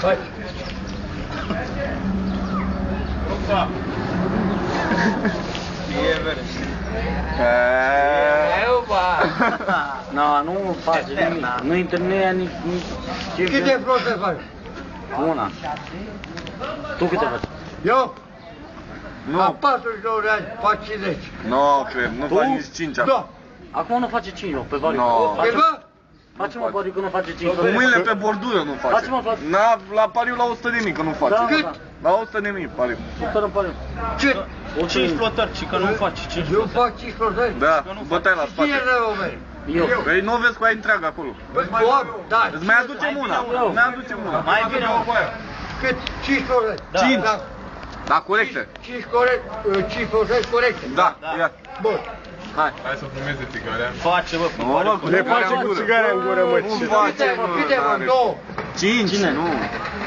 Hai. Opa! E verde. No, nu face nimic. Nu intră, nu ia nici... Câte flote faci? Una. Tu câte faci? Eu? Nu. La 49 de ani fac 50. Nu, cred, nu faci nici 5 acum. Da. Acum nu face 5, pe variu. No. E bă? Facem o variu că nu face 5. Mâinile pe bordură nu face. Face-mă, frate. La pariu la 100 de mii că nu face. Da, Cât? da. La 100 de mii pariu. Super în pariu. Ce? 5 flotări, ci că nu faci 5 Eu fac 5 flote? Da, bătai la Cine spate. rău, măi? Eu. Păi nu vezi cu aia întreagă acolo. Băi, da. Îți mai aducem una. Mai aducem una. Mai bine, mă. Cât? 5 flote? Da. 5. Da. Da, corecte. 5 corect, 5 flote corecte. Da, Da. ia. Bun. Hai. Hai să fumeze țigarea. Face, bă, Nu, mă, cu Le face cu țigarea în gură, mă. Nu ce- face, Câte, mă? 2. 5, Cine? nu.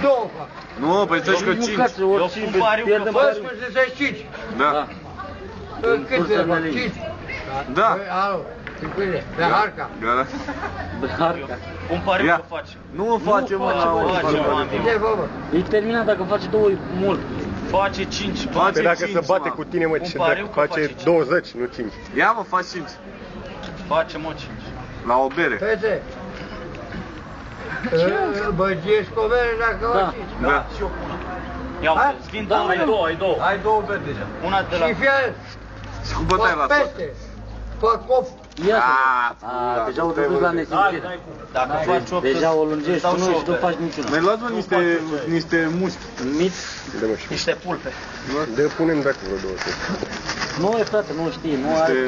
2 fac. Nu, păi să că 5. Mâncați orice, Eu pun pariu pierdem că pariu. 65. Da. Cât Cursă de de fac? linii. 5. Da. Băi, alo. Câte? De harca. Gata. Harca. un pariu Ia. că face. Nu face, mă. face, mă, face, mă. Câte, bă? E terminat, dacă face 2 e mult. Face 5, Face Păi dacă 5, se bate mă. cu tine, mă, Un ce pariu dacă că face face 20, nu 5. Ia, mă, faci 5. face, mă, 5. La o bere. Fete. Băgiești cu mere dacă Da. faci 5. Da. Și eu pun. Ia Hai. uite, vin două, ai două, ai două. Ai două beri deja. Una de la... Și fie Și cu bătaie la fac tot. peste. Fac 8. Ia să Ah, deja o dus la nesimțire. Dacă faci 8, Deja o lungești tu nu și tu faci niciuna. Mai luați-mă niște mușchi. Mici? Dă mă și. niște pulpe. Dă, punem dacă vreo 200. Nu e, frate, nu știe,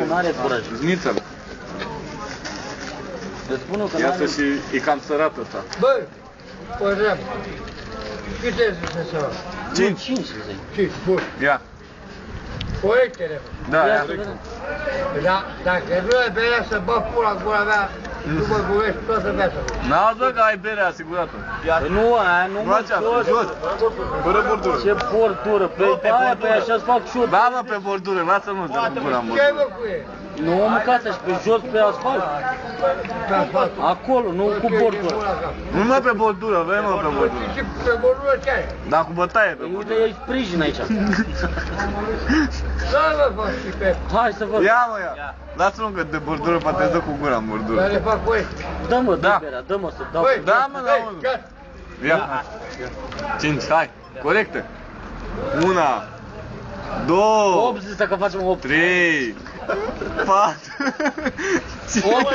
nu are curaj. Zniță. Îți spun eu că Iată n-are... și e cam sărat ăsta. Băi, o treabă. Câte zice să fac? 5. 5, să zic. 5, bun. Ia. Corectele. Da, Ia ia. să vedem. Da, dacă nu e berea să bag pula în gura mea, nu mă gurești toată viața. N-au bă că ai bere asigurată. Păi nu, aia nu Nu mă aceasta, jos. jos. Fără bordură. Ce portură, pe aia, pe așa-ți fac și eu. Da, mă, pe bordură, lasă-mă să cu gura în Ce ai bordură. mă cu e? Nu mâncați așa, pe jos, pe asfalt. Pe asfalt. Acolo, nu cu portură. Nu mă pe bordură, vrei mă pe bordură. Și pe bordură ce ai? Dar cu bătaie pe Păi uite, bordură. e sprijin aici. Da, mă fac și pe... Hai să văd. Ia mă, ia. Lasă-mă că de bordură poate îți dă cu gura în Dar bordură. le fac cu ei. Dă-mă, Da. dă berea, dă-mă să dau. Băi, Da, mă, da, băi, mă. gata. Ia. 5, hai. Corecte. 1, 2, 8 zis că facem 8. 3, 4,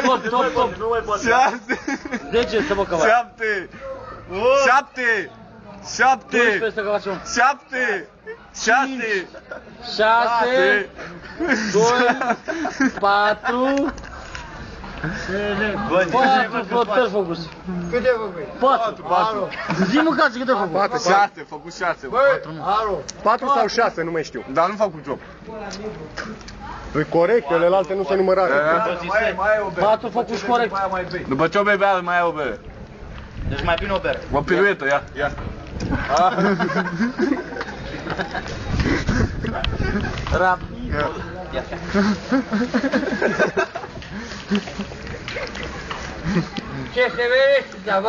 8, Nu mai poate. 6, 10 să mă căva. 7, 7, 7, 12 să că facem 7, 6, 6, 2, 4, 4 flotări făcuți. Câte făcui? 4. 4. Zi mâncați câte făcut. 4, 6, făcut 6. Băi, alo. 4 sau 6, nu mai știu. Dar nu fac cu joc. E corect, celelalte nu se numărare. Mai e o bere. 4 făcuți corect. Mai bei. După ce o bei bea, mai ai o bere. Deci mai bine o bere. O piruetă, ia, ia. Rap. Ce se vede? Da.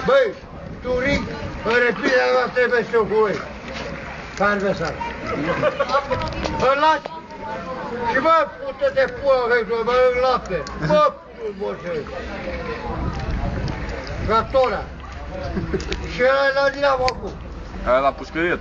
Băi, Turic, în repirea mea trebuie să o cu ei. Ca adversar. Îl lași. Și bă, pută-te pula, că mănânc lapte. Bă, putu-ți Gatora. Și ăla e la dinamo acum. Aia la pușcărie.